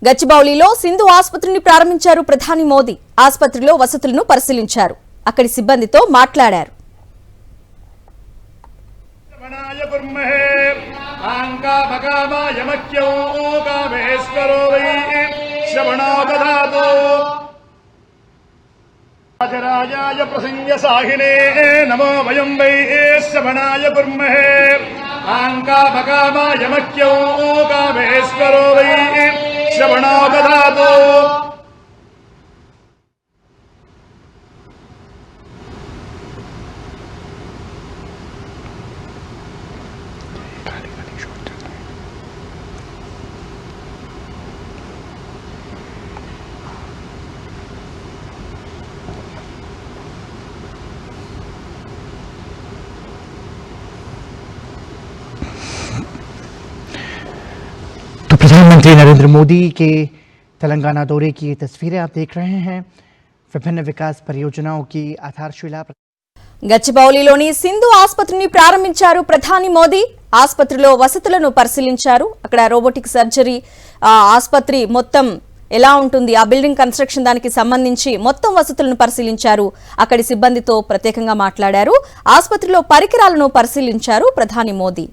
గచ్చిబౌలిలో సింధు ఆసుపత్రిని ప్రారంభించారు ప్రధాని మోదీ. ఆసుపత్రిలో వసతులను పరిశీలించారు. అక్కడి సిబ్బందితో మాట్లాడారు. రాజరాజాయ ప్రసంగ సాహినే నమో వయం వై శ్రవణాయ కుర్మహే ఆంకామకామాయ మఖ్యో కామేశ్వరో వై శ్రవణో దదాతు. प्रधानमंत्री नरेंद्र मोदी के तेलंगाना दौरे की ये तस्वीरें आप देख रहे हैं। विभिन्न विकास परियोजनाओं की आधारशिला గచ్చిబౌలిలోని సింధు ఆసుపత్రిని ప్రారంభించారు ప్రధాని మోదీ. ఆసుపత్రిలో వసతులను పరిశీలించారు. అక్కడ రోబోటిక్ సర్జరీ ఆసుపత్రి మొత్తం ఎలా ఉంటుంది, ఆ బిల్డింగ్ కన్స్ట్రక్షన్ దానికి సంబంధించి మొత్తం వసతులను పరిశీలించారు. అక్కడి సిబ్బందితో ప్రత్యేకంగా మాట్లాడారు. ఆసుపత్రిలో పరికరాలను పరిశీలించారు ప్రధాని మోదీ.